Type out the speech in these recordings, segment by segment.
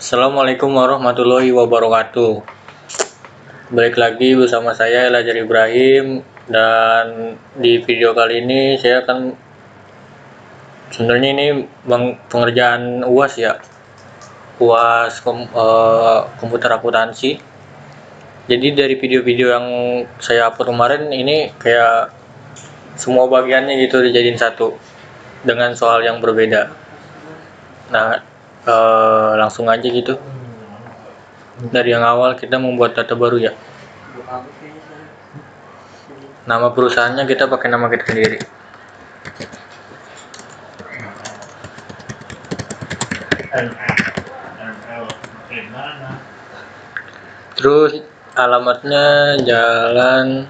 Assalamualaikum warahmatullahi wabarakatuh. Balik lagi bersama saya Elajar Ibrahim, dan di video kali ini saya akan sebenarnya ini pengerjaan UAS ya, UAS komputer akuntansi. Jadi dari video-video yang saya upload kemarin ini kayak semua bagiannya gitu dijadiin satu dengan soal yang berbeda. Nah, langsung aja gitu. Dari yang awal kita membuat data baru ya. Nama perusahaannya kita pakai nama kita sendiri. Terus alamatnya Jalan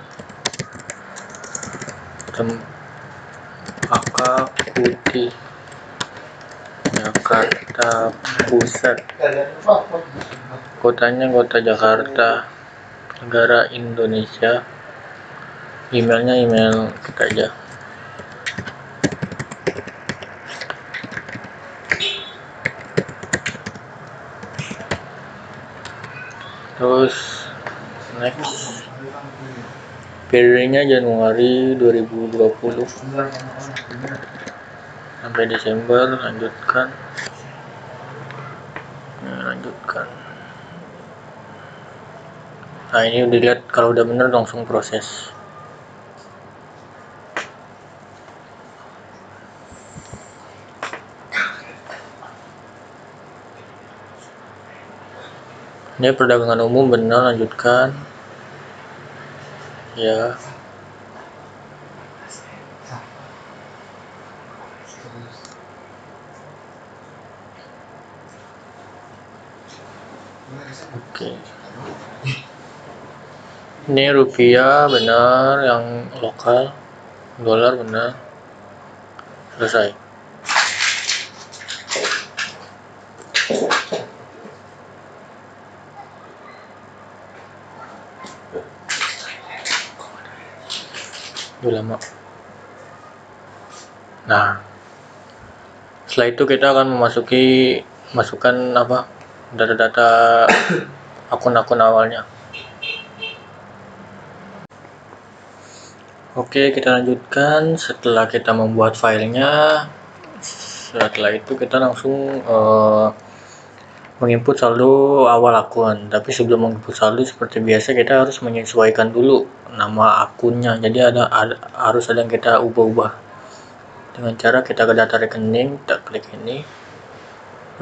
Cempaka Putih, Jakarta Pusat. Kotanya kota Jakarta, negara Indonesia. Emailnya email kita aja. Terus next, periodenya Januari 2020 sampai Desember. Lanjutkan. Nah, ini udah lihat, kalau udah bener langsung proses. Ini perdagangan umum, benar, lanjutkan ya. Oke. Ini rupiah, benar, yang lokal. Dolar, benar. Selesai. Udah lama. Nah, setelah itu kita akan masukkan data-data akun-akun awalnya. Oke, kita lanjutkan. Setelah kita membuat filenya, setelah itu kita langsung menginput saldo awal akun. Tapi sebelum menginput saldo, seperti biasa kita harus menyesuaikan dulu nama akunnya. Jadi harus ada yang kita ubah-ubah dengan cara kita ke data rekening, kita klik ini,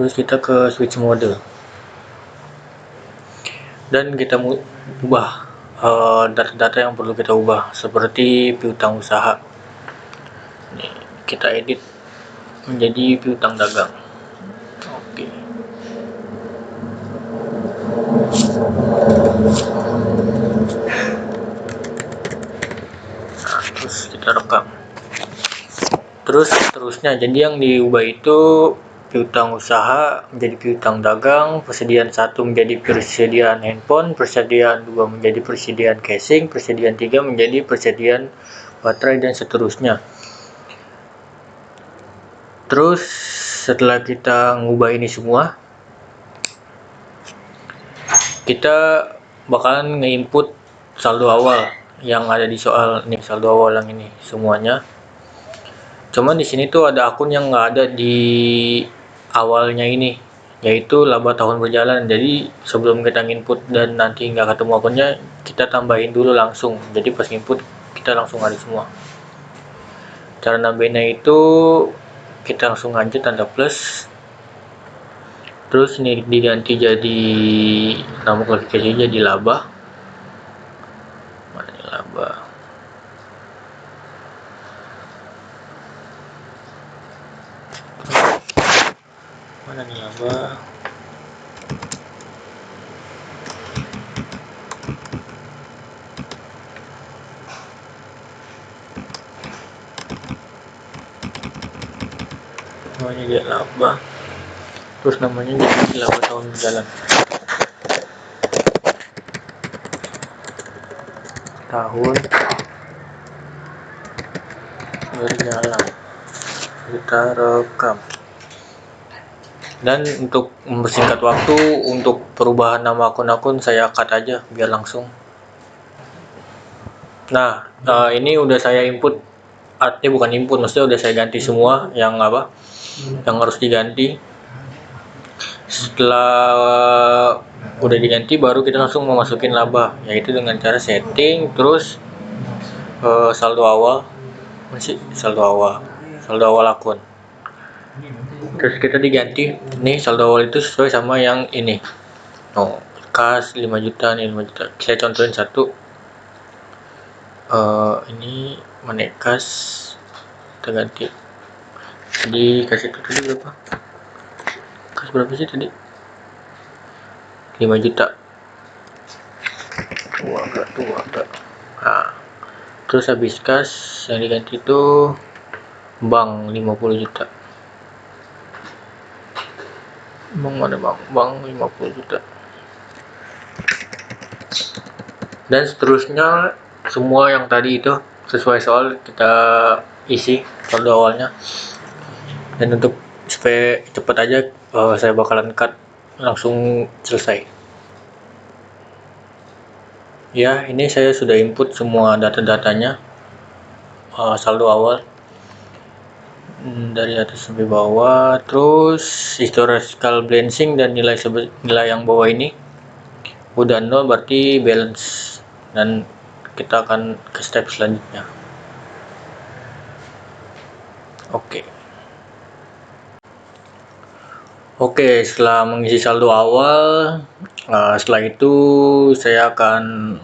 terus kita ke switch mode, dan kita ubah data-data yang perlu kita ubah, seperti piutang usaha. Ini kita edit menjadi piutang dagang. Oke. Nah, terus kita rekam. Terus seterusnya, jadi yang diubah itu piutang usaha menjadi piutang dagang, persediaan 1 menjadi persediaan handphone, persediaan 2 menjadi persediaan casing, persediaan 3 menjadi persediaan baterai, dan seterusnya. Terus setelah kita ngubah ini semua, kita bakalan nge-input saldo awal yang ada di soal ini, saldo awal yang ini semuanya. Cuman di sini tuh ada akun yang nggak ada di awalnya ini, yaitu laba tahun berjalan. Jadi sebelum kita input dan nanti nggak ketemu akunnya, kita tambahin dulu langsung. Jadi pas input kita langsung ada semua. Cara nambahinnya itu kita langsung lanjut tanda plus. Terus ini diganti jadi nama kualifikasi jadi laba. Mana ini laba? Mana nih laba? Namanya dia laba. Terus namanya jadi laba tahun berjalan. Tahun berjalan. Kita rekam. Dan untuk mempersingkat waktu, untuk perubahan nama akun-akun saya cut aja biar langsung. Nah, ini udah saya input, artinya bukan input, maksudnya udah saya ganti semua yang yang harus diganti. Setelah udah diganti, baru kita langsung memasukin laba, yaitu dengan cara setting, terus saldo awal akun. Terus kita diganti nih saldo awal itu sesuai sama yang ini. Kas 5 juta nih, 5 juta. Saya contohin satu. Ini Manekas kita ganti. Jadi kasih itu tadi berapa? Kas berapa sih tadi? 5 juta. Tua enggak. Nah, terus habis kas yang diganti itu bank 50 juta. Bank mana bang? Bank 50 juta. Dan seterusnya semua yang tadi itu sesuai soal kita isi saldo awalnya. Dan untuk supaya cepat aja, saya bakalan cut langsung selesai. Ya, ini saya sudah input semua data-datanya, saldo awal dari atas sampai bawah, terus historical balancing dan nilai yang bawah ini udah 0, berarti balance, dan kita akan ke step selanjutnya. Oke, setelah mengisi saldo awal, setelah itu saya akan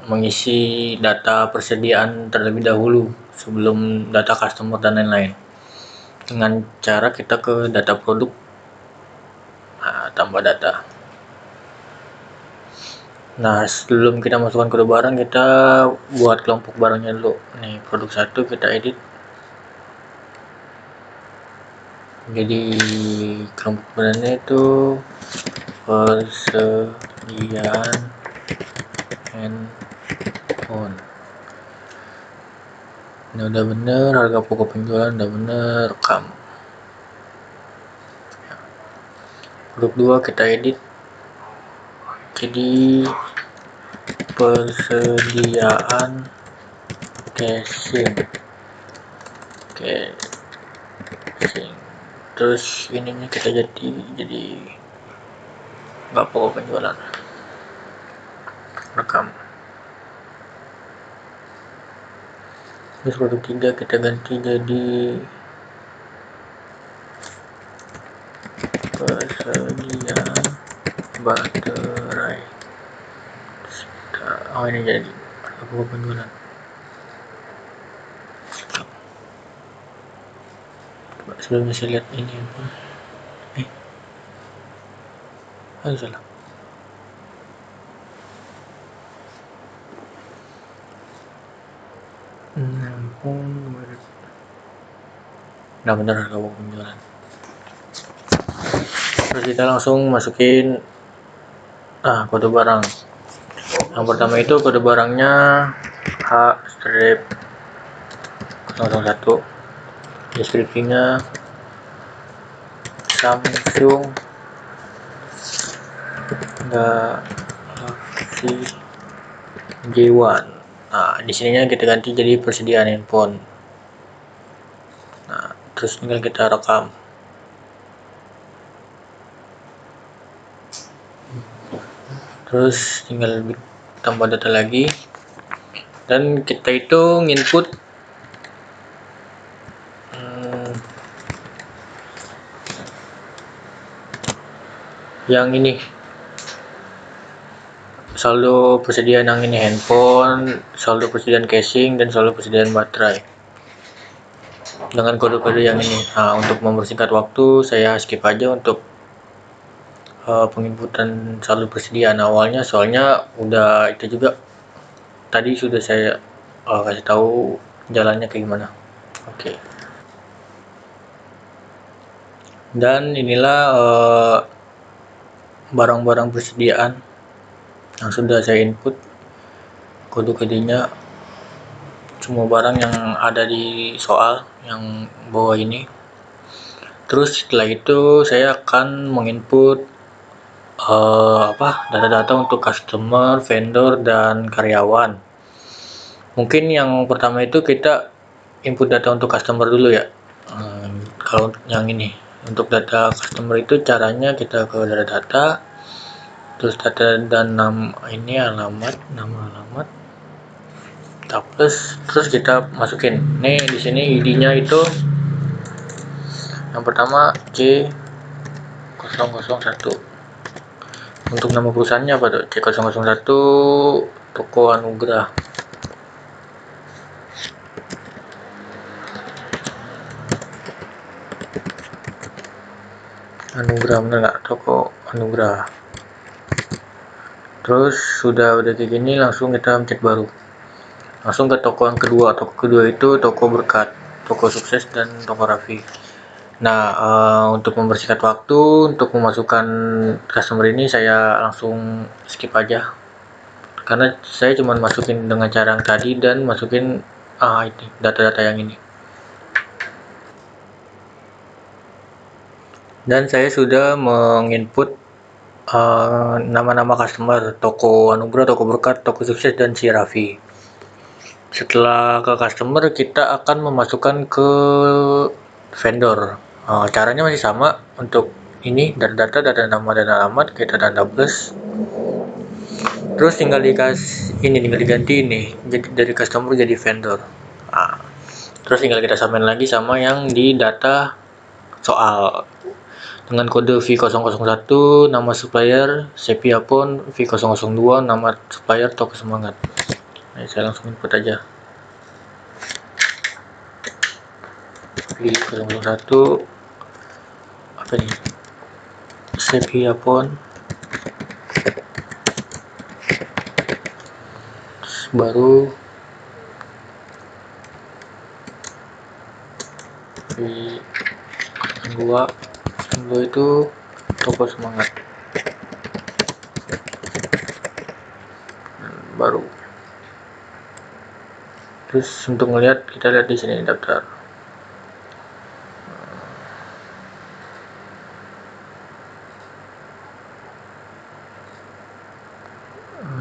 mengisi data persediaan terlebih dahulu sebelum data customer dan lain-lain, dengan cara kita ke data produk, tambah data. Nah, sebelum kita masukkan kode barang, kita buat kelompok barangnya dulu. Nih, produk 1 kita edit. Jadi kelompok barangnya itu persediaan handphone. Ini udah bener, harga pokok penjualan udah bener, rekam. Produk 2 kita edit. Jadi persediaan casing. Terus ininya kita jadi nggak pokok penjualan, rekam. Terus produk 3 kita ganti jadi persediaan baterai. Ini jadi pokok penjualan. Sebelum saya lihat ini salah. Nah, benar harga pokok penjualan. Terus kita langsung masukin kode barang. Yang pertama itu kode barangnya H-01. Deskripsinya Samsung Galaxy J1. Nah, di sininya kita ganti jadi persediaan handphone. Nah, terus tinggal kita rekam. Terus tinggal tambah data lagi, dan kita itu input yang ini, saldo persediaan yang ini handphone, saldo persediaan casing, dan saldo persediaan baterai dengan kode-kode yang ini. Nah, untuk mempersingkat waktu saya skip aja untuk penginputan saldo persediaan awalnya, soalnya udah itu juga tadi sudah saya kasih tahu jalannya kayak gimana. Dan inilah barang-barang persediaan yang sudah saya input kode-kodenya, semua barang yang ada di soal yang bawah ini. Terus setelah itu saya akan menginput data-data untuk customer, vendor, dan karyawan. Mungkin yang pertama itu kita input data untuk customer dulu ya. Kalau yang ini untuk data customer itu caranya kita ke data, terus data dan nama nama alamat, terus kita masukin. Nih di sini ID-nya itu yang pertama C001. Untuk nama perusahaannya apa tuh? C001 Toko Anugrah. Anugrah bener nggak? Toko Anugrah. Terus sudah kayak gini, langsung kita pencet baru. Langsung ke toko yang kedua. Toko kedua itu Toko Berkat, Toko Sukses, dan Toko Raffi. Nah, untuk membersihkan waktu, untuk memasukkan customer ini saya langsung skip aja. Karena saya cuma masukin dengan cara yang tadi dan masukin ini data-data yang ini. Dan saya sudah menginput nama-nama customer, Toko Anugrah, Toko Berkat, Toko Sukses, dan si Raffi. Setelah ke customer, kita akan memasukkan ke vendor. Caranya masih sama. Untuk ini data nama dan alamat kita tanda plus. Terus tinggal diganti ini, jadi dari customer jadi vendor. Terus tinggal kita samain lagi sama yang di data soal. Dengan kode V001 nama supplier Sepiapon, V002 nama supplier Toko Semangat. Nah, saya langsung input aja V001 apa nih, Sepiapon, baru V02 itu Toko Semangat baru. Terus untuk melihat, kita lihat di sini daftar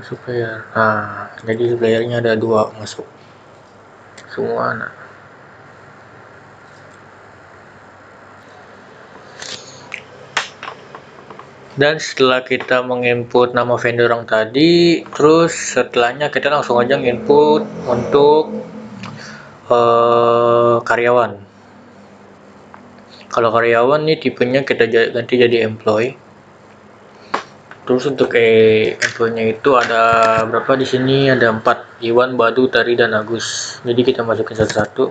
supplier. Nah, jadi suppliernya ada 2 masuk semua. Nah, dan setelah kita menginput nama vendor yang tadi, terus setelahnya kita langsung aja input untuk karyawan. Kalau karyawan nih tipenya kita ganti jadi employee. Terus untuk employee-nya itu ada berapa di sini? Ada 4, Iwan, Badu, Tari, dan Agus. Jadi kita masukin satu-satu.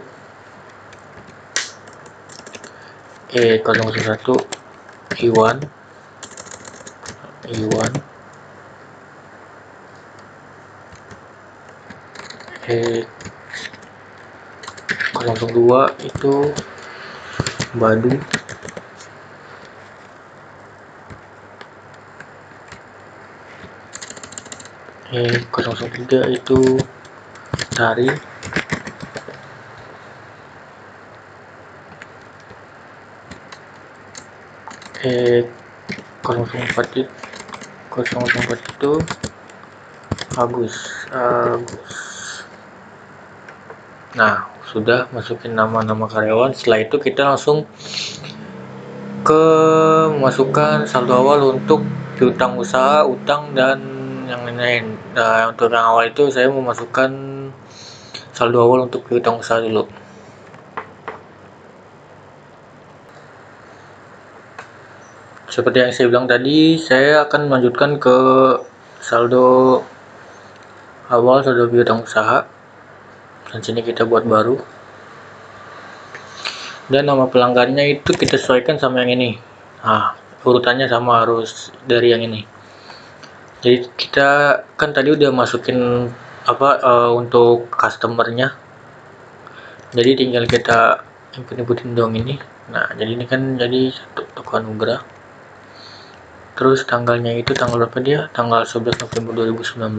001 Iwan 002 itu Badu, 003 itu Tari, 004 itu Agus. Nah, sudah masukin nama-nama karyawan. Setelah itu kita langsung ke masukkan saldo awal untuk piutang usaha, utang, dan yang lain-lain. Nah, untuk yang awal itu saya memasukkan saldo awal untuk piutang usaha dulu. Seperti yang saya bilang tadi, saya akan melanjutkan ke saldo awal, saldo piutang usaha. Dan sini kita buat baru. Dan nama pelanggannya itu kita sesuaikan sama yang ini. Nah, urutannya sama, harus dari yang ini. Jadi kita kan tadi udah masukin untuk customernya. Jadi tinggal kita inputin dong ini. Nah, jadi ini kan jadi satu Toko Anugrah. Terus tanggalnya itu tanggal berapa dia? Tanggal 11 November 2019.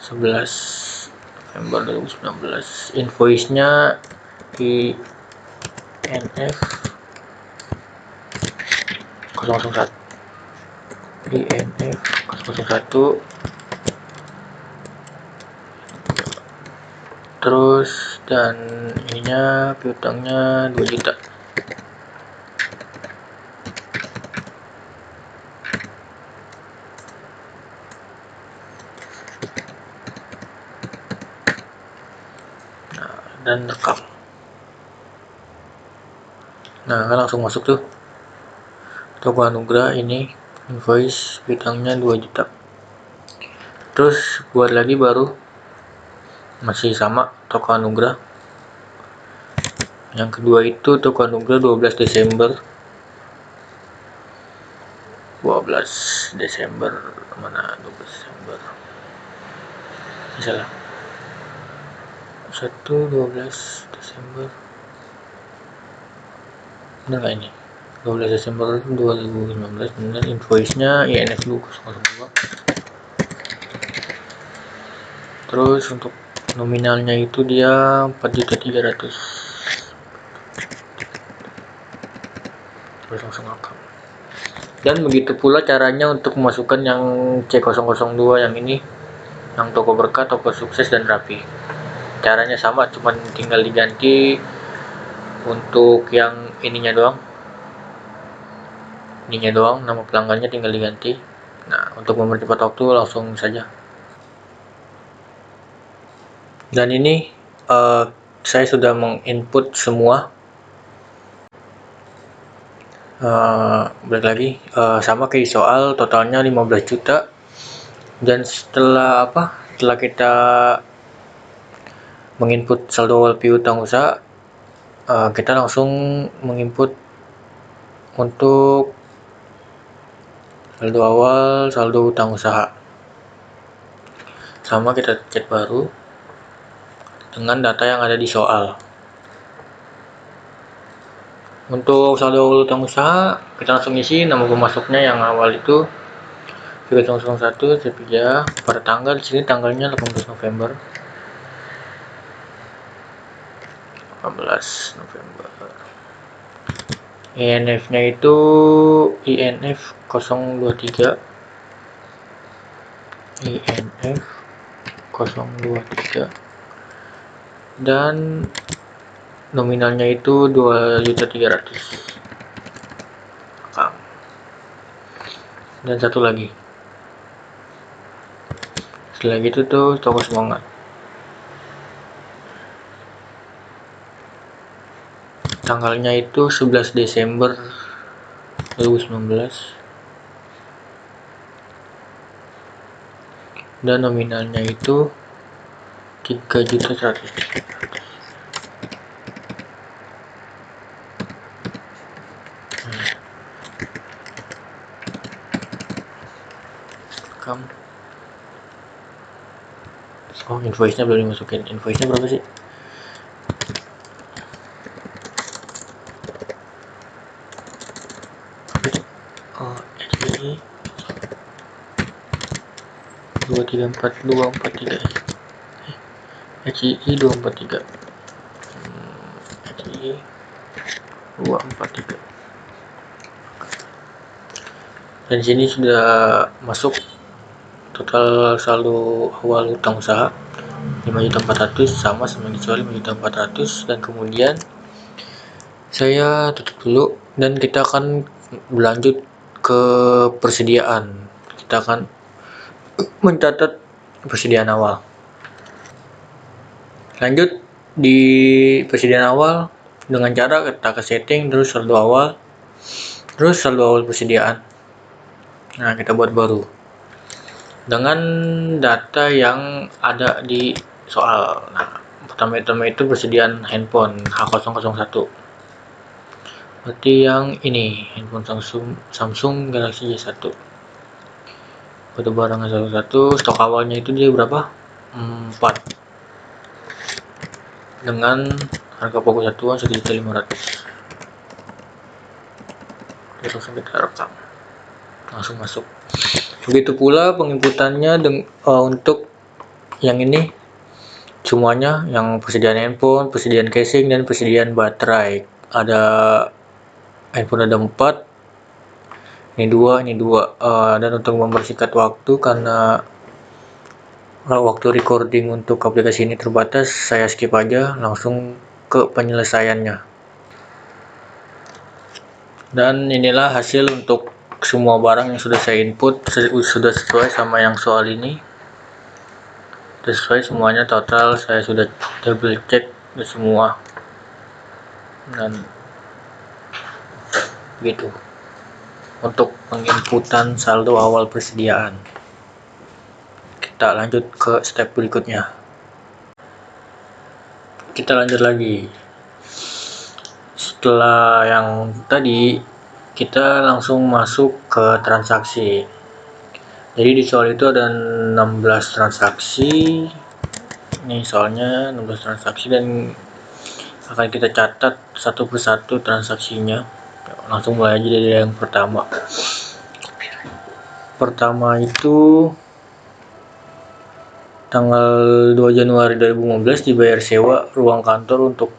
11 November 2019. Invoice-nya di INF 001 INF 001 terus, dan ininya piutangnya 2 juta. Nah, dan rekam. Nah, kan langsung masuk tuh. Toko Anugrah ini invoice piutangnya 2 juta. Terus buat lagi baru masih sama Toko Anugrah. Yang kedua itu Toko Anugrah 12 Desember. Mana 12 Desember? Salah. 12 Desember. Benar nggak ini? 12 Desember 2019, benar. Invoice-nya INF 202. Terus untuk nominalnya itu dia 4.300.000. Terus langsung akam. Dan begitu pula caranya untuk memasukkan yang C002 yang ini, yang toko berkah, toko sukses, dan rapi. Caranya sama, cuman tinggal diganti untuk yang ininya doang, nama pelanggannya tinggal diganti. Nah, untuk mempercepat waktu langsung saja. Dan ini saya sudah menginput semua. Balik lagi, sama kayak soal, totalnya 15 juta. Dan setelah kita menginput saldo awal piutang usaha, kita langsung menginput untuk saldo awal, saldo utang usaha. Sama kita cek baru dengan data yang ada di soal. Untuk saldo awal utang usaha, kita langsung isi nama pemasoknya yang awal itu 3001 Sepija, pada tanggal di sini tanggalnya 18 November. 18 November. INF-nya itu INF 023. INF 023. Dan nominalnya itu 2.300.000. Dan satu lagi. Setelah gitu tuh toko semangat. Tanggalnya itu 11 Desember 2019. Dan nominalnya itu 3.100.000. Oh, invoice-nya belum dimasukin. Invoice-nya berapa sih? Oh, HI 234243. HI 243. HI 243. Dan sini sudah masuk total saldo awal utang usaha 5.400.000, sama dijual 5.400.000. Dan kemudian saya tutup dulu dan kita akan berlanjut ke persediaan. Kita akan mencatat persediaan awal. Lanjut di persediaan awal dengan cara kita ke setting, terus saldo awal, terus saldo awal persediaan. Nah, kita buat baru dengan data yang ada di soal. Nah, pertama itu persediaan handphone H001. Berarti yang ini handphone Samsung Galaxy J1. Kode barangnya 1, stok awalnya itu dia berapa? 4. Dengan harga pokok satuan 1.500.000. Langsung kita rekam. Langsung masuk. Begitu pula penginputannya untuk yang ini semuanya, yang persediaan handphone, persediaan casing, dan persediaan baterai. ada handphone ada 4, ini 2, dan untuk mempersingkat waktu karena waktu recording untuk aplikasi ini terbatas, saya skip aja langsung ke penyelesaiannya. Dan inilah hasil untuk semua barang yang sudah saya input, sudah sesuai sama yang soal ini, sesuai semuanya. Total saya sudah double check semua, dan gitu untuk penginputan saldo awal persediaan. Kita lanjut ke step berikutnya. Kita lanjut lagi. Setelah yang tadi, kita langsung masuk ke transaksi. Jadi di soal itu ada 16 transaksi. Ini soalnya 16 transaksi dan akan kita catat satu persatu transaksinya. Langsung mulai aja dari yang pertama. Pertama itu tanggal 2 Januari 2015 dibayar sewa ruang kantor untuk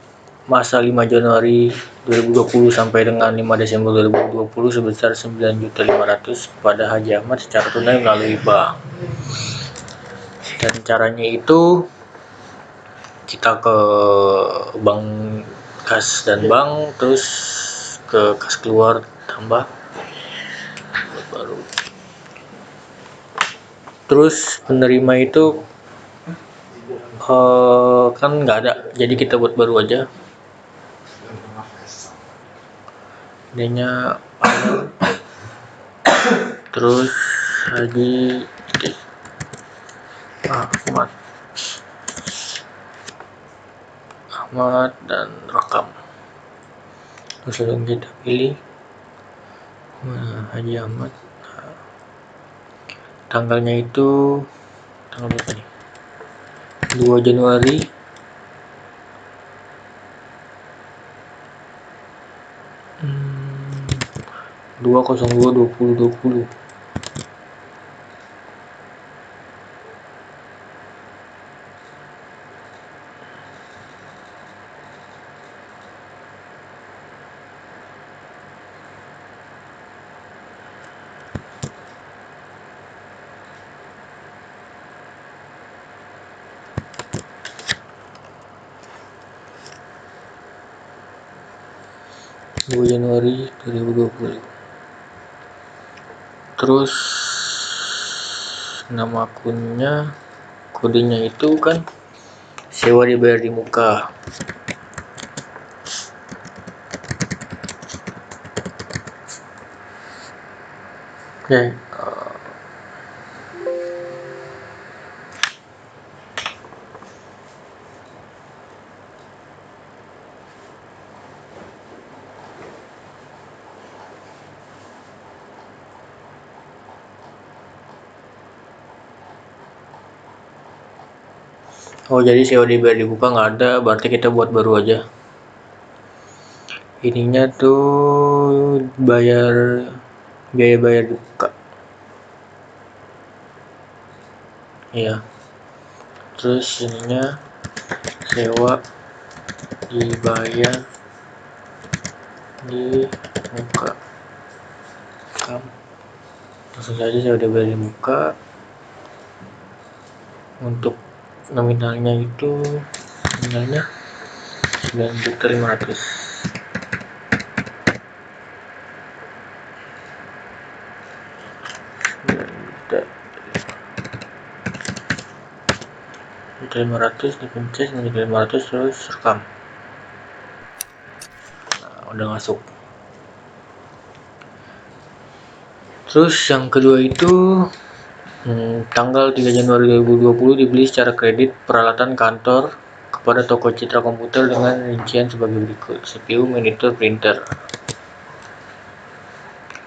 masa 5 Januari 2020 sampai dengan 5 Desember 2020 sebesar 9.500.000 kepada Haji Ahmad secara tunai melalui bank. Dan caranya itu kita ke bank kas dan bank, terus ke kas keluar tambah baru. Terus penerima itu kan nggak ada, jadi kita buat baru aja. Idenya terus Haji Ahmad dan rekam. Terus langsung kita pilih Haji Ahmad. Tanggalnya itu tanggal berapa nih? 2 Januari 2/02/2020. Januari 2020. Terus nama akunnya, kodenya itu kan sewa dibayar di muka. Oke, oh jadi sewa dibayar di muka nggak ada, berarti kita buat baru aja. Ininya tuh biaya bayar di muka. Iya. Terus ininya sewa dibayar di muka. Langsung saja sewa dibayar di muka. Untuk nominalnya itu 9.500.000. Juta 500 dipencet 500 terus rekam. Udah masuk. Terus yang kedua itu tanggal 3 Januari 2020 dibeli secara kredit peralatan kantor kepada toko Citra Komputer dengan rincian sebagai berikut: CPU, monitor, printer.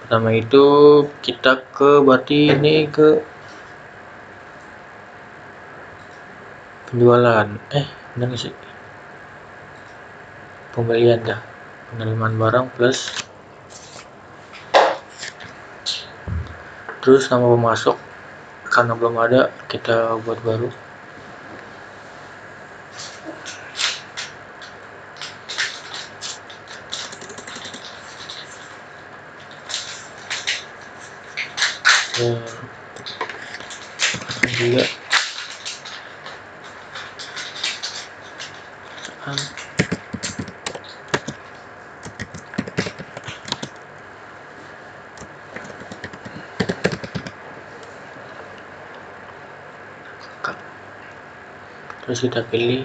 Pertama itu kita berarti ini ke penjualan, benar sih, pembelian dah, penerimaan barang plus, terus nama pemasok karena belum ada kita buat baru. juga terus kita pilih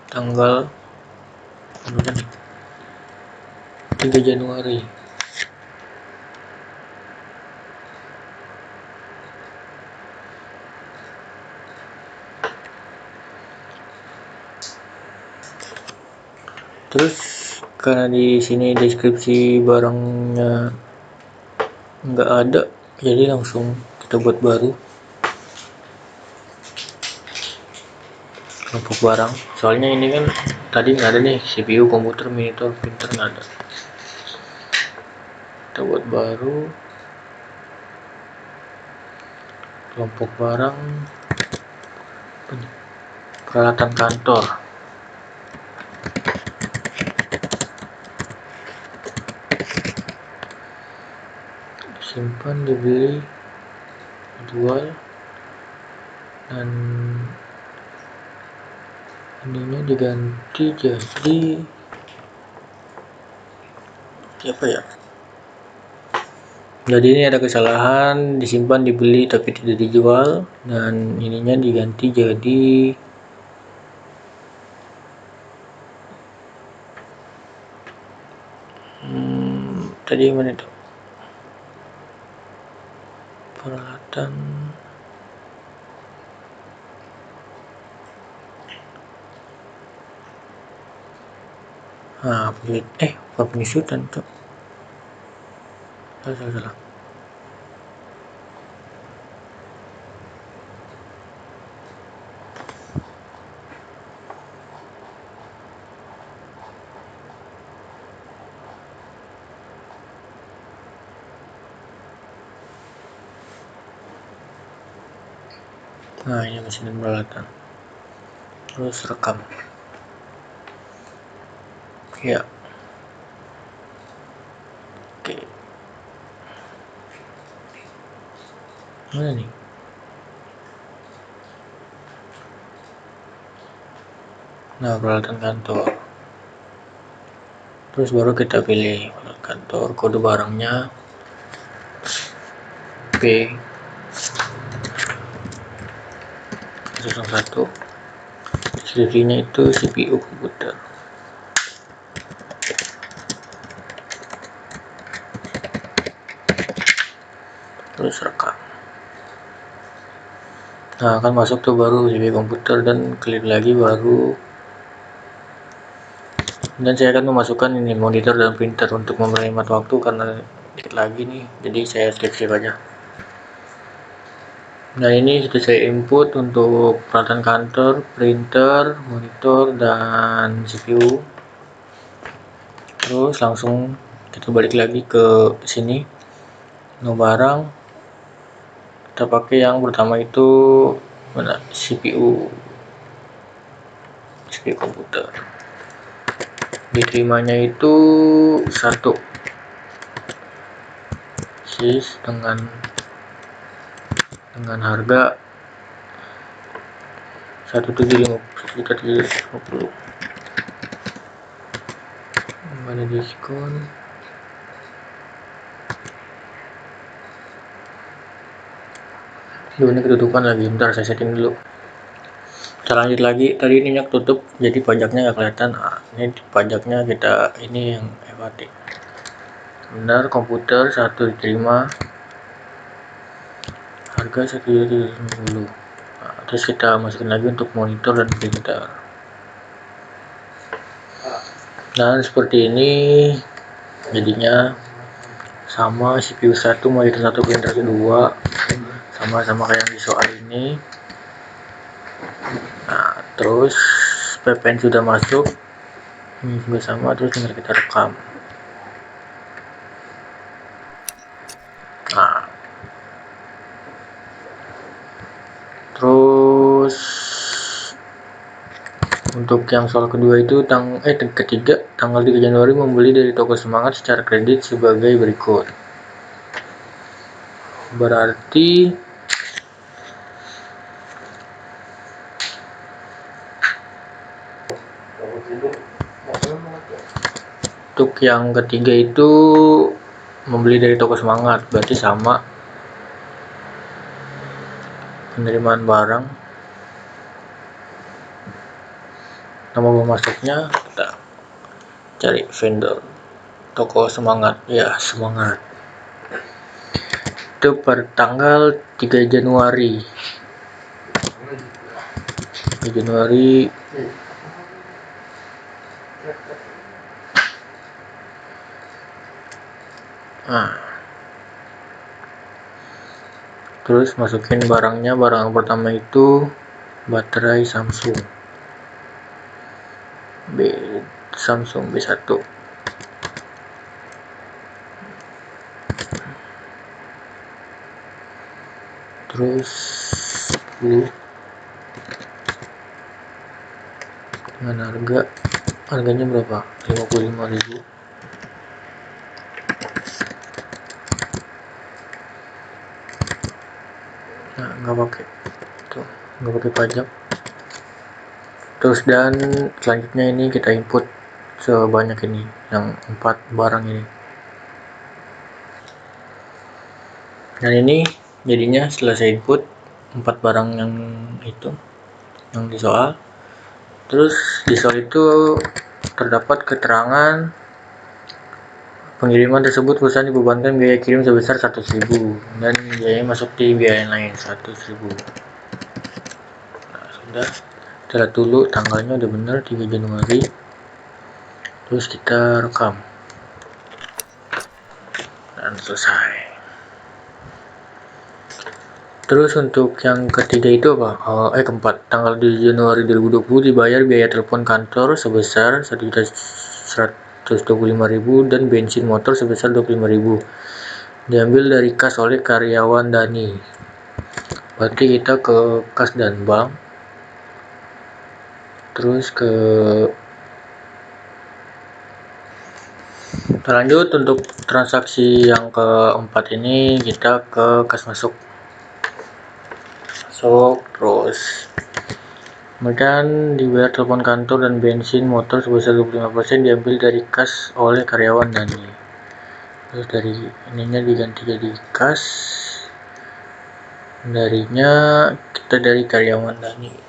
tanggal 3 Januari. Terus karena di sini deskripsi barangnya nggak ada, jadi langsung kita buat baru kelompok barang. Soalnya ini kan tadi nggak ada nih, CPU, komputer, monitor, printer nggak ada. Kita buat baru kelompok barang, peralatan kantor. Simpan, dibeli, dijual, dan ininya diganti jadi apa ya? Jadi ini ada kesalahan, disimpan, dibeli tapi tidak dijual, dan ininya diganti jadi tadi mana itu? Peralatan penyusutan tuh. Salah. Nah, ini mesin dan peralatan. Terus rekam. Ya. Oke. Mana nih? Nah, peralatan kantor. Terus baru kita pilih peralatan kantor, kode barangnya P 01. Deskripsinya itu CPU komputer. Terus rekam. Nah, akan masuk tuh baru CPU komputer, dan klik lagi baru. Dan saya akan memasukkan ini monitor dan printer untuk menghemat waktu karena dikit lagi nih, jadi saya skip aja. Nah, ini sudah saya input untuk peralatan kantor, printer, monitor, dan CPU. Terus langsung kita balik lagi ke sini, menu barang. Kita pakai yang pertama itu mana, CPU komputer. Diterimanya itu 1 sis dengan harga 1.750. Ada diskon. Ini ketutupan lagi, bentar saya setting dulu. Kita lanjut lagi, tadi ininya tutup jadi pajaknya nggak kelihatan. Nah, ini pajaknya kita ini yang FAT. Benar, komputer 1 diterima, harga 1.750. Nah, terus kita masukin lagi untuk monitor dan printer. Dan seperti ini jadinya, sama CPU 1, monitor 1, printer 2, sama-sama kayak yang di soal ini. Nah, terus PPN sudah masuk, ini juga sama, terus tinggal kita rekam. Nah, terus untuk Untuk yang soal kedua itu ketiga, tanggal 3 Januari membeli dari toko Semangat secara kredit sebagai berikut. Berarti untuk yang ketiga itu membeli dari toko Semangat, berarti sama penerimaan barang. Nama pemasoknya kita cari vendor toko Semangat, ya Semangat. Itu per tanggal 3 Januari. 3 Januari terus masukin barangnya. Barang yang pertama itu baterai Samsung B1. Terus 10 dengan harganya berapa? 55.000. Nah, nggak pakai pajak. Terus dan selanjutnya ini kita input sebanyak ini, yang 4 barang ini. Dan ini jadinya setelah saya input 4 barang yang di soal. Terus di soal itu terdapat keterangan pengiriman tersebut perusahaan dibebankan biaya kirim sebesar 100.000 dan biayanya masuk di biaya lain 100.000. Nah, sudah. Kita lihat dulu tanggalnya udah benar, 3 Januari. Terus kita rekam dan selesai. Terus untuk yang ketiga itu apa? Keempat, tanggal 2 Januari 2020 dibayar biaya telepon kantor sebesar 1.125.000 dan bensin motor sebesar 25.000. Diambil dari kas oleh karyawan Dani. Berarti kita ke kas dan bank. Terus lanjut untuk transaksi yang keempat ini kita ke kas masuk. Terus kemudian dibayar telepon kantor dan bensin motor sebesar 25% diambil dari kas oleh karyawan Dani. Terus dari ininya diganti jadi kas, darinya kita dari karyawan Dani.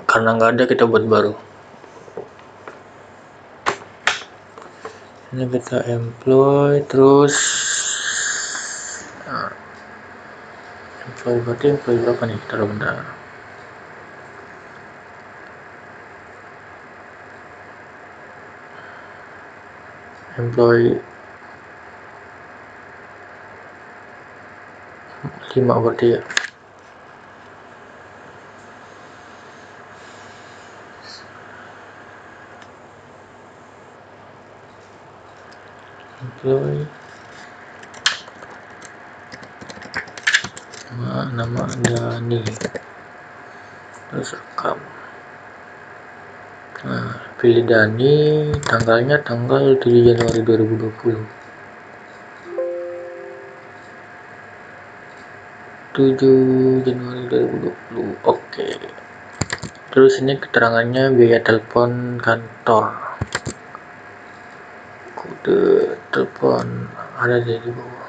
Karena nggak ada kita buat baru. Ini kita employ, terus employ berapa nih? Taruh bentar. Employ 5 berarti ya. Employ nama Dani, terus rekam. Nah, pilih Dani, tanggalnya tanggal 7 Januari 2020. 7 Januari 2020. Oke. Terus ini keterangannya biaya telepon kantor. Kode telepon ada di bawah.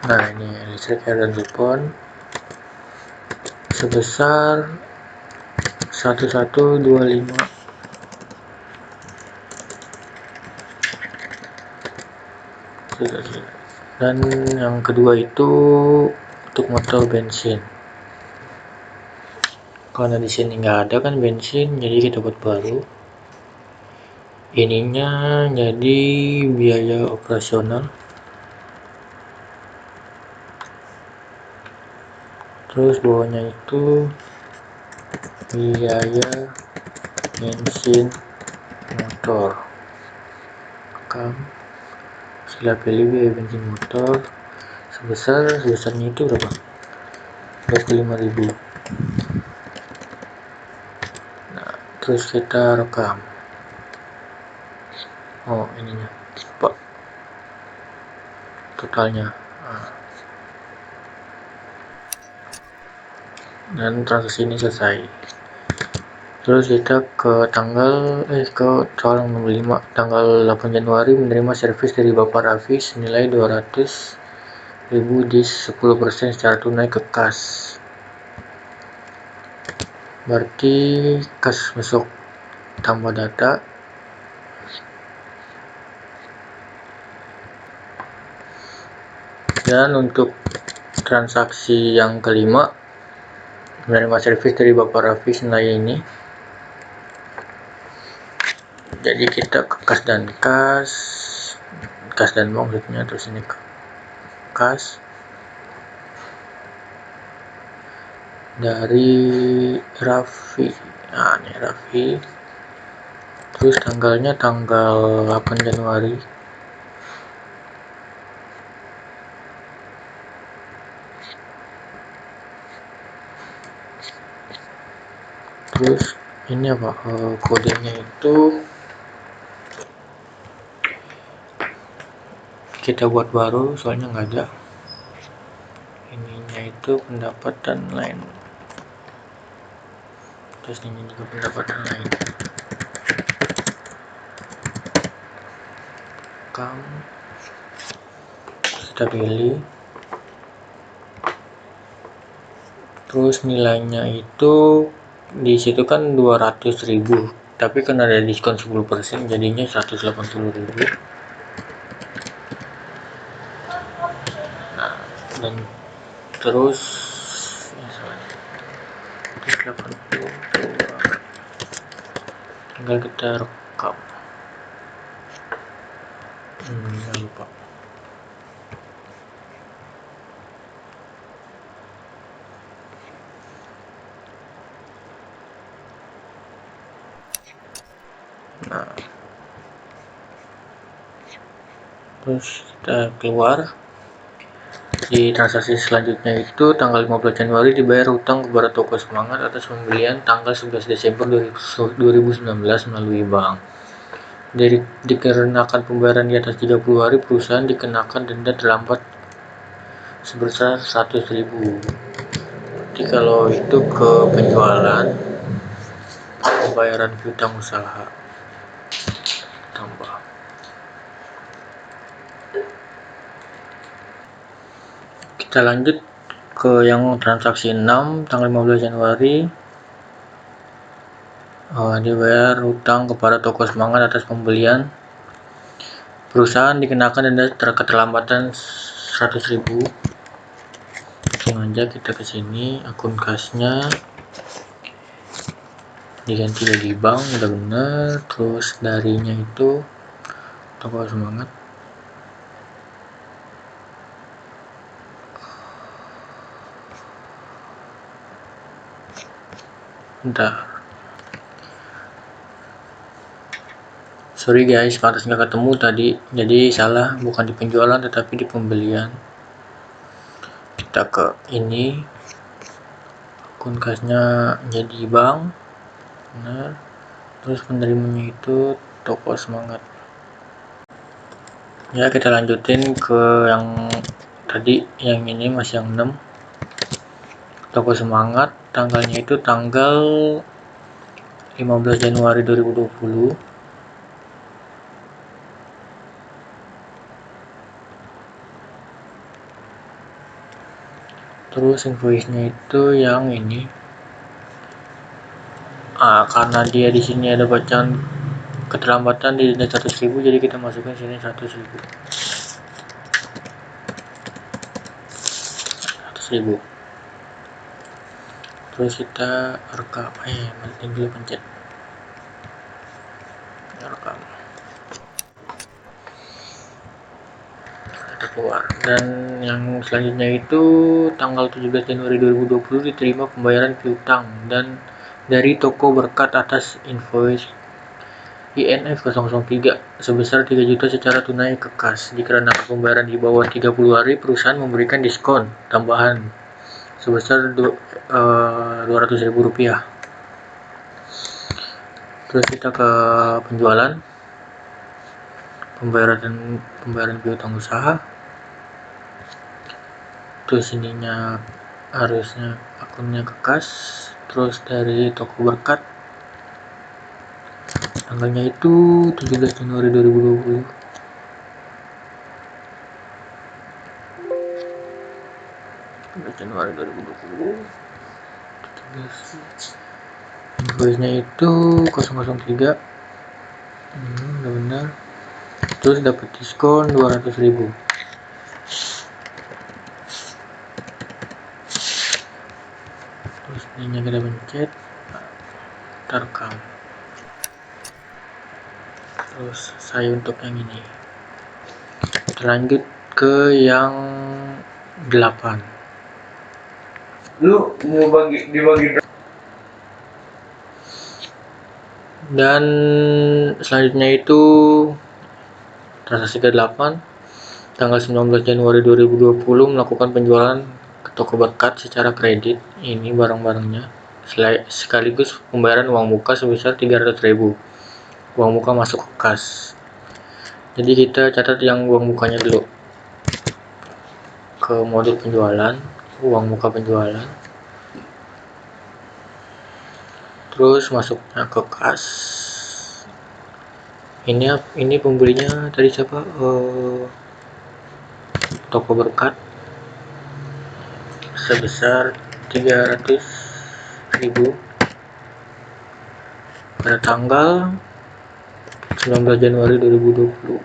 Nah, ini listrik air dan telepon sebesar 1125. Dan yang kedua itu untuk motor bensin. Karena di sini nggak ada kan bensin, jadi kita buat baru. Ininya jadi biaya operasional. Terus bawahnya itu biaya bensin motor, rekam, sila pilih biaya bensin motor sebesarnya itu berapa? 25.000. Nah, terus kita rekam. Oh, ininya Pak, totalnya. Dan transaksi ini selesai. Terus kita ke soal nomor 5, tanggal 8 Januari menerima servis dari Bapak Raffi senilai 200.000 di 10% secara tunai ke kas. Berarti kas masuk tambah data. Dan untuk transaksi yang kelima, menerima servis dari Bapak Raffi senilai ini. Jadi kita ke kas dan bank maksudnya, terus ini ke kas dari Raffi. Nah, ini Raffi. Terus tanggalnya tanggal 8 Januari. Terus ini apa? Kodenya itu kita buat baru soalnya nggak ada. Ininya itu pendapatan lain. Terus ini juga pendapatan lain. Kita pilih. Terus nilainya itu di situ kan 200.000, tapi kan ada diskon 10% jadinya 180.000. Nah, dan terus 182, tinggal kita rekam. Nggak lupa. Nah, terus kita keluar. Di transaksi selanjutnya itu tanggal 15 Januari dibayar hutang kepada Toko Semangat atas pembelian tanggal 11 Desember 2019 melalui bank. Dikarenakan pembayaran di atas 30 hari, perusahaan dikenakan denda terlambat sebesar 100.000. Jadi kalau itu ke penjualan, pembayaran piutang usaha tambah. Kita lanjut ke yang transaksi 6 tanggal 15 Januari. Dibayar hutang kepada Toko Semangat atas pembelian. Perusahaan dikenakan denda keterlambatan 100.000. Langsung aja kita ke sini, akun kasnya diganti jadi bank, udah bener. Terus darinya itu Toko Semangat. Bentar, sorry guys, pantas nggak ketemu tadi, jadi salah, bukan di penjualan tetapi di pembelian. Kita ke ini, akun kasnya jadi bank, benar. Terus penerimanya itu Toko Semangat. Ya, kita lanjutin ke yang tadi, yang ini masih yang 6 Toko Semangat. Tanggalnya itu tanggal 15 Januari 2020. Terus invoice-nya itu yang ini. Karena dia di sini ada bacaan keterlambatan di denda 100.000, jadi kita masukkan sini 100.000. Terus kita rekam, dulu pencet rekam, kita keluar. Dan yang selanjutnya itu tanggal 17 Januari 2020 diterima pembayaran piutang dan dari toko berkat atas invoice INF 003 sebesar 3 juta secara tunai ke kas. Dikarenakan pembayaran di bawah 30 hari, perusahaan memberikan diskon tambahan sebesar Rp200.000. Terus kita ke penjualan, pembayaran piutang usaha. Terus ininya harusnya akunnya ke kas. Terus dari toko berkat, tanggalnya itu 17 Januari 2020. Januari 2020. Invoice-nya itu 003. Udah benar. Terus dapat diskon 200.000. Terus ininya kita pencet, terekam. Terus saya untuk yang ini. Lanjut ke yang 8. Lu mau dibagi. Dan selanjutnya itu transaksi ke-8, tanggal 19 Januari 2020 melakukan penjualan ke toko berkat secara kredit. Ini barang-barangnya sekaligus pembayaran uang muka sebesar 300.000. Uang muka masuk ke kas. Jadi kita catat yang uang mukanya dulu. Ke modul penjualan, uang muka penjualan. Terus masuknya ke kas. Ini pembelinya tadi siapa? Toko berkat sebesar 300.000 pada tanggal 19 Januari 2020.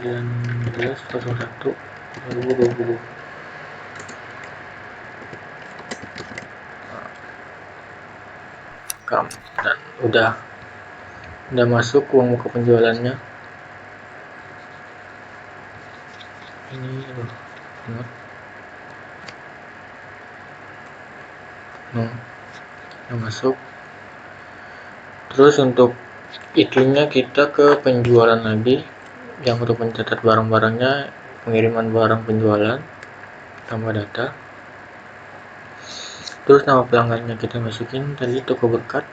19/01/2020. Dan udah masuk uang muka penjualannya. Ini ingat. Udah masuk. Terus untuk itunya kita ke penjualan lagi, yang untuk mencatat barang-barangnya, pengiriman barang penjualan, tambah data. Terus nama pelanggannya kita masukin tadi toko berkat,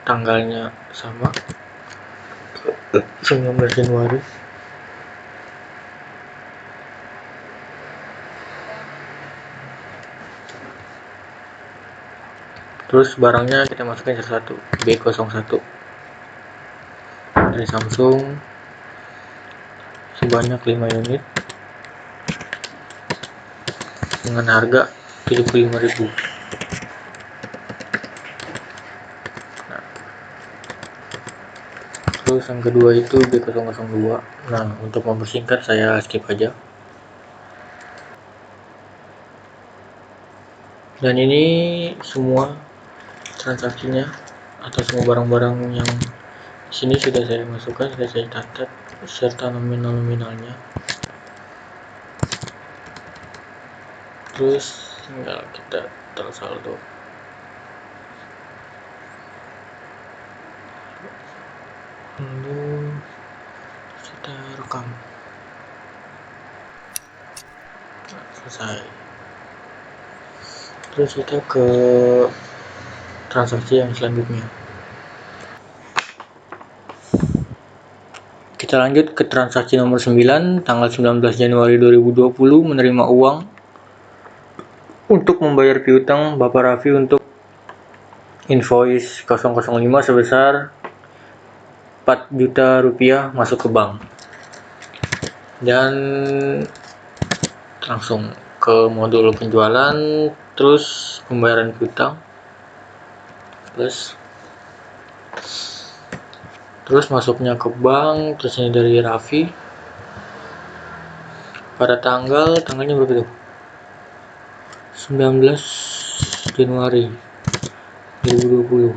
tanggalnya sama 19 Januari. Terus barangnya kita masukin satu-satu. B01 dari Samsung sebanyak 5 unit dengan harga 75.000. Terus yang kedua itu B002. Nah, untuk mempersingkat saya skip aja. Dan ini semua transaksinya atau semua barang-barang yang sini sudah saya masukkan, sudah saya catat serta nominalnya. Terus tinggal kita tersaldo. Lalu kita rekam. Selesai. Terus kita ke transaksi yang selanjutnya. Kita lanjut ke transaksi nomor 9, tanggal 19 Januari 2020 menerima uang untuk membayar piutang Bapak Raffi untuk invoice 005 sebesar 4 juta rupiah masuk ke bank. Dan langsung ke modul penjualan, terus pembayaran piutang, terus masuknya ke bank, terus ini dari Raffi pada tanggalnya berapa tuh? 19 Januari 2020.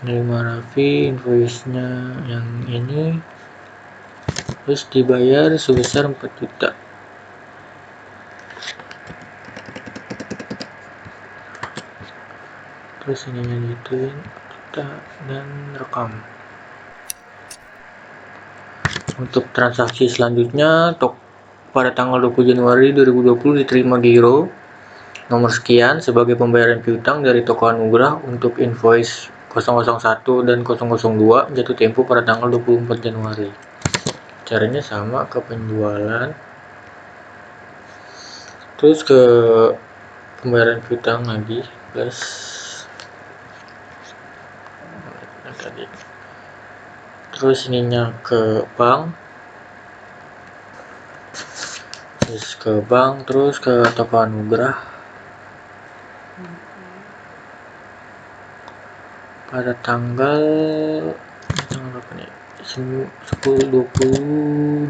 Nerima Raffi invoice-nya yang ini, terus dibayar sebesar 4 juta. Terus ininya gituin juta dan rekam. Untuk transaksi selanjutnya pada tanggal 20 Januari 2020 diterima giro nomor sekian sebagai pembayaran piutang dari toko Anugrah untuk invoice 001 dan 002 jatuh tempo pada tanggal 24 Januari. Caranya sama, ke penjualan, terus ke pembayaran piutang lagi plus tadi. Terus ininya ke bank, terus ke toko Anugrah pada tanggal berapa nih? 20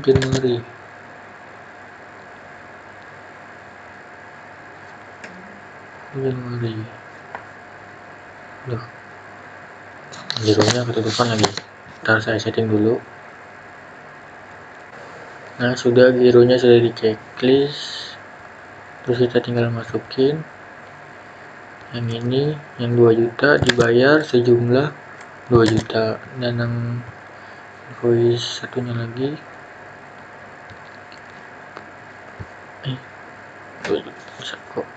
Januari. Duh, gironya ketutupan lagi. Ntar saya setting dulu. Nah, gironya sudah di checklist. Terus kita tinggal masukin yang ini, yang 2 juta dibayar sejumlah 2 juta, dan yang invoice satunya lagi 2 juta bisa kok.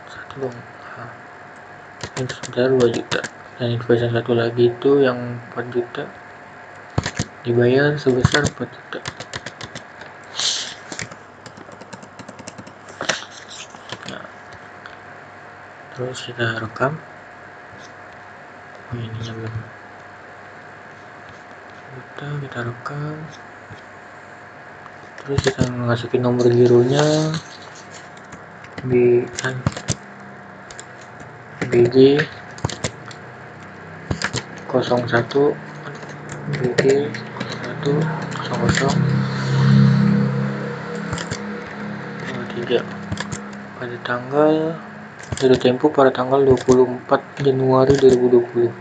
Satu dong. Ini sebentar 2 juta, dan invoice yang satu lagi itu yang 4 juta dibayar sebesar 4 juta. Nah, terus kita rekam. Ininya belum kita rekam, terus kita masukin nomor gironya di BG 01 BG 10023 pada tanggal jatuh tempo pada tanggal 24 Januari 2020.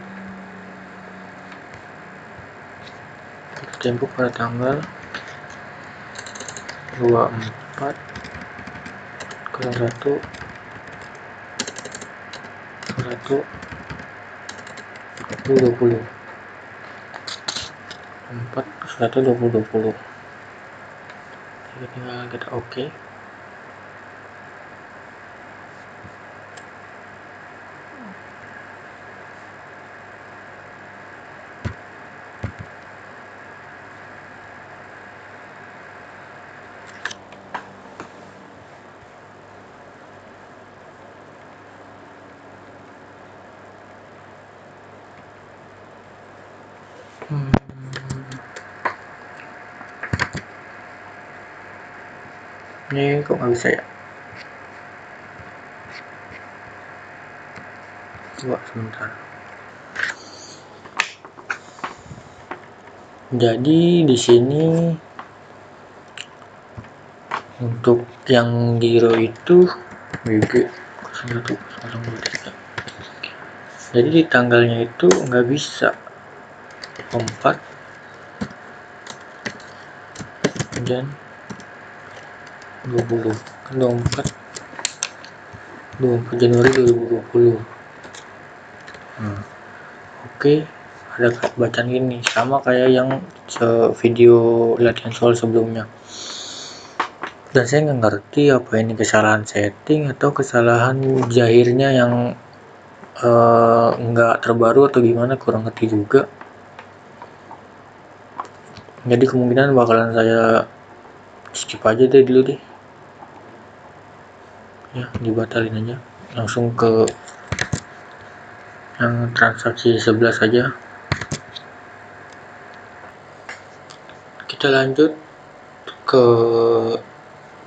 Jatuh tempo pada tanggal 24 01 2020 4/1/2020. Tinggal kita oke. Ini kok nggak bisa ya? Coba sebentar. Jadi di sini untuk yang giro itu BG 01/023. Jadi di tanggalnya itu nggak bisa 4 dan 20 kan 24 Januari 2020. Oke, ada bacaan gini sama kayak yang video latihan soal sebelumnya, dan saya nggak ngerti apa ini kesalahan setting atau kesalahan jahirnya yang nggak terbaru atau gimana, kurang ngerti juga. Jadi kemungkinan bakalan saya skip aja deh dulu deh ya, dibatalin aja, langsung ke yang transaksi 11 aja. Kita lanjut ke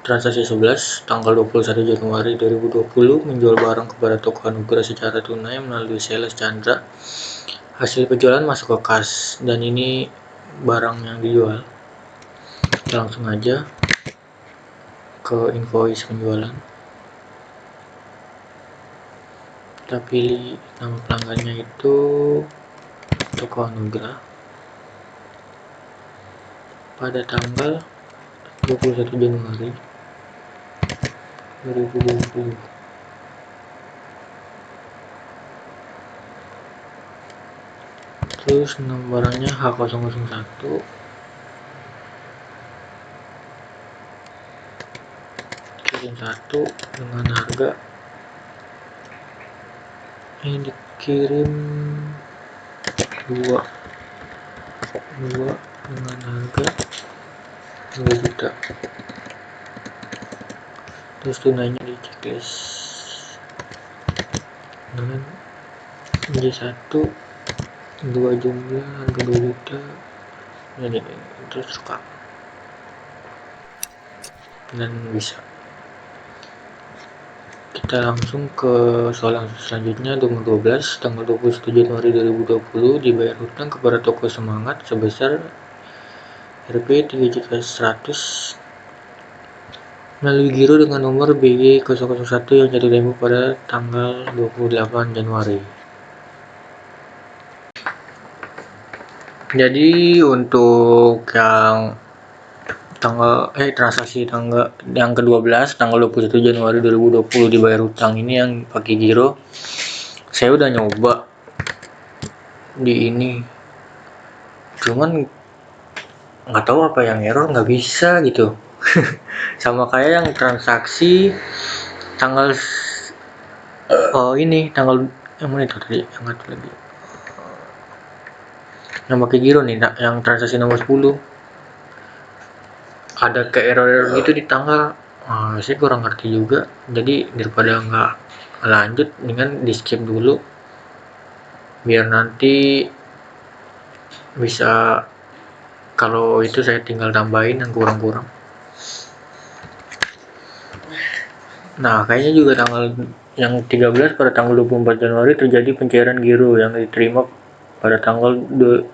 transaksi 11 tanggal 21 Januari 2020, menjual barang kepada toko Anugrah secara tunai melalui sales Chandra. Hasil penjualan masuk ke kas, dan ini barang yang dijual. Kita langsung aja ke invoice penjualan. kita pilih nama pelanggannya itu Toko Anugrah pada tanggal 21 Januari 2020. Terus nomornya H001, kirim 1 dengan harga ini, dikirim 2 dengan harga 2 juta. Terus tunainya di checklist dengan J1 2 jumlah harga 2 juta. Jadi terus suka dan bisa. Kita langsung ke soal selanjutnya. Nomor 12, tanggal 21 Januari 2020 dibayar hutang kepada Toko Semangat sebesar Rp3.100.000 melalui giro dengan nomor BG001 yang jatuh tempo pada tanggal 28 Januari. Jadi untuk yang transaksi tanggal yang ke-12 tanggal 21 Januari 2020 dibayar hutang ini yang pakai giro, saya udah nyoba di ini, cuman nggak tahu apa yang error, nggak bisa gitu. Sama kayak yang transaksi tanggal tanggal yang mana itu tadi, yang satu lagi yang pakai giro nih, yang transaksi nomor 10 ada ke error gitu di tanggal. Saya kurang ngerti juga, jadi daripada nggak lanjut dengan di skip dulu biar nanti bisa, kalau itu saya tinggal tambahin yang kurang-kurang. Nah, kayaknya juga tanggal yang 13 pada tanggal 24 Januari terjadi pencairan giro yang diterima pada tanggal 20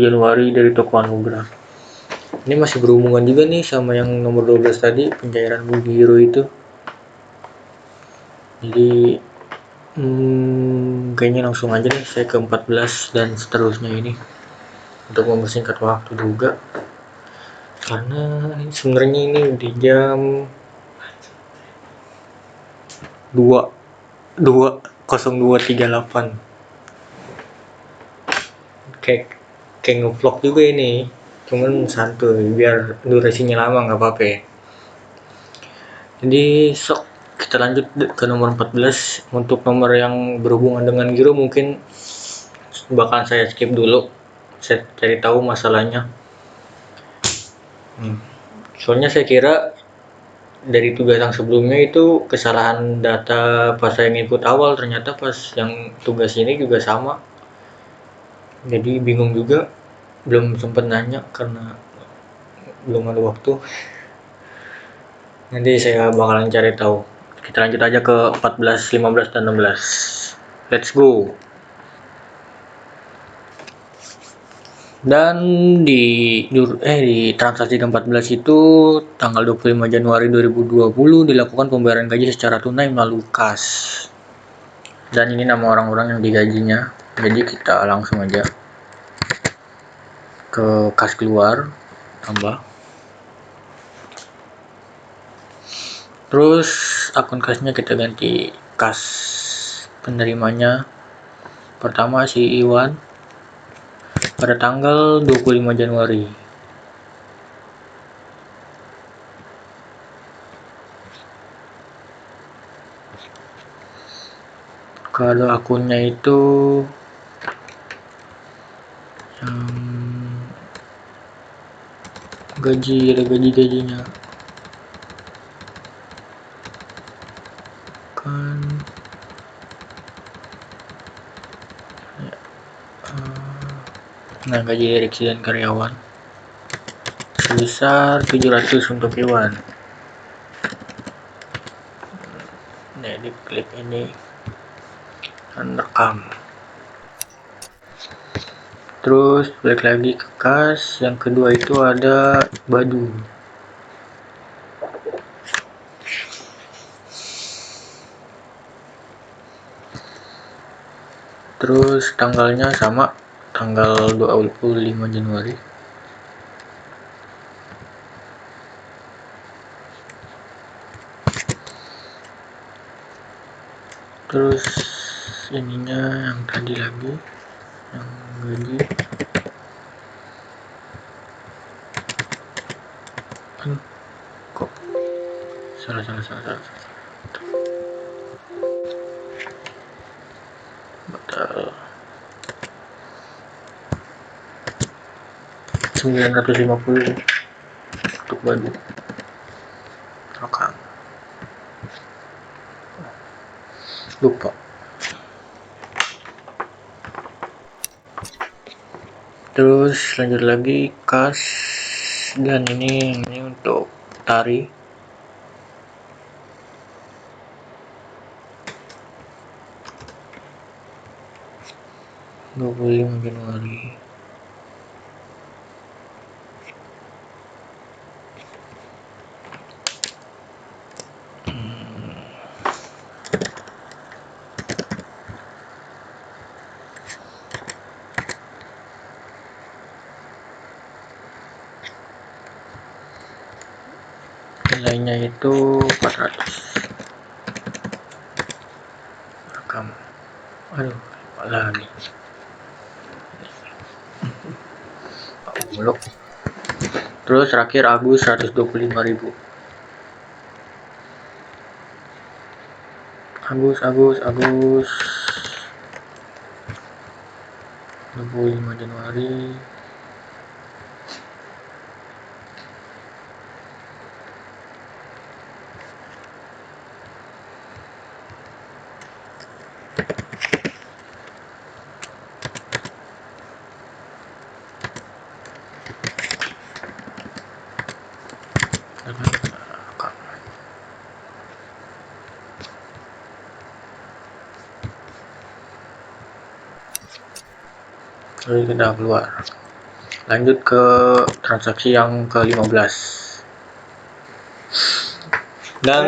Januari dari Toko Anugrah. Ini masih berhubungan juga nih sama yang nomor 12 tadi, pencairan giro itu. Jadi kayaknya langsung aja nih saya ke 14 dan seterusnya ini untuk mempersingkat waktu juga, karena sebenarnya ini di jam 02.38 kayak ngevlog juga ini, cuman santuy biar durasinya lama nggak apa-apa ya. Jadi sok kita lanjut ke nomor 14. Untuk nomor yang berhubungan dengan giro mungkin bakal saya skip dulu, saya cari tahu masalahnya. Soalnya saya kira dari tugas yang sebelumnya itu kesalahan data pas saya input awal, ternyata pas yang tugas ini juga sama. Jadi bingung juga, belum sempet nanya karena belum ada waktu. Nanti saya bakalan cari tahu. Kita lanjut aja ke 14, 15 dan 16. Let's go. Dan di transaksi ke-14 itu tanggal 25 Januari 2020 dilakukan pembayaran gaji secara tunai melalui kas. Dan ini nama orang-orang yang digajinya. Jadi kita langsung aja ke kas keluar, tambah. Terus akun kasnya kita ganti kas penerimanya. Pertama si Iwan pada tanggal 25 Januari. Kalau akunnya itu ada gajinya kan gaji direksi dan karyawan sebesar 700 untuk Iwan. Nah, diklik ini dan rekam. Terus balik lagi ke kas yang kedua, itu ada baju. Terus tanggalnya sama, tanggal 25 Januari. Terus ininya yang tadi lagi, yang gaji kok salah betul 950 untuk baju rekam, lupa. Terus lanjut lagi kas, dan ini untuk tari. (25 Januari). Nilainya itu 400. Rekam. Aduh, lupa lagi. Muluk. Terus terakhir Agus 125.000. Agus 25 Januari. Lalu kita keluar. Lanjut ke transaksi yang ke-15. Dan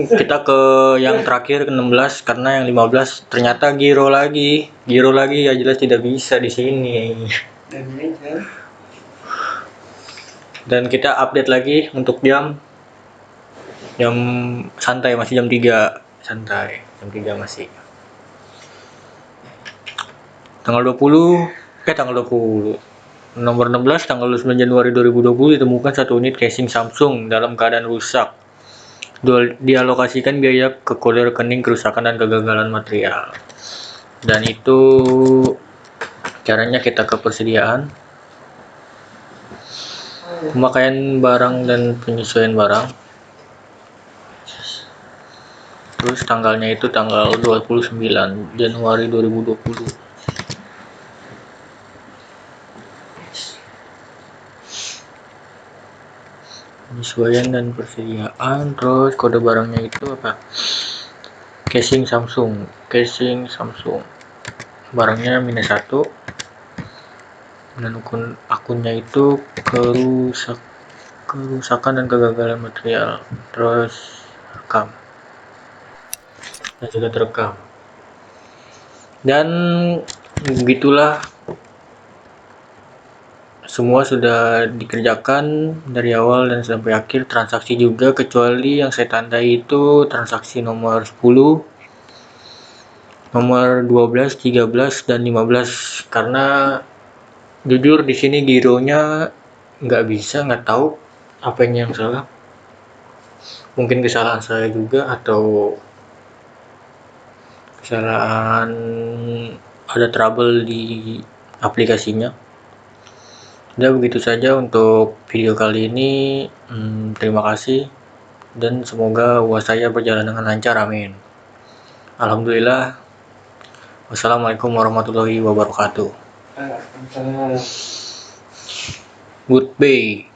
kita ke yang terakhir ke-16 karena yang 15 ternyata giro lagi ya, jelas tidak bisa di sini. Dan kita update lagi untuk jam santai, masih jam 3 santai, jam 3 masih. Tanggal 20 nomor 16 tanggal 9 Januari 2020 ditemukan satu unit casing Samsung dalam keadaan rusak. Dialokasikan biaya ke kode rekening kerusakan dan kegagalan material. Dan itu caranya kita ke persediaan, pemakaian barang dan penyesuaian barang. Terus tanggalnya itu tanggal 29 Januari 2020. Penyesuaian dan persediaan. Terus kode barangnya itu apa? Casing Samsung. Barangnya -1. Dan akunnya itu kerusakan dan kegagalan material. Terus rekam. Dan sudah terekam. Dan begitulah, semua sudah dikerjakan dari awal dan sampai akhir, transaksi juga, kecuali yang saya tandai itu transaksi nomor 10, nomor 12, 13 dan 15, karena jujur di sini gironya nggak tahu apanya yang salah. Mungkin kesalahan saya juga atau kesalahan ada trouble di aplikasinya. Udah, begitu saja untuk video kali ini. Terima kasih dan semoga uas saya berjalan dengan lancar, amin. Alhamdulillah. Wassalamualaikum warahmatullahi wabarakatuh. Goodbye.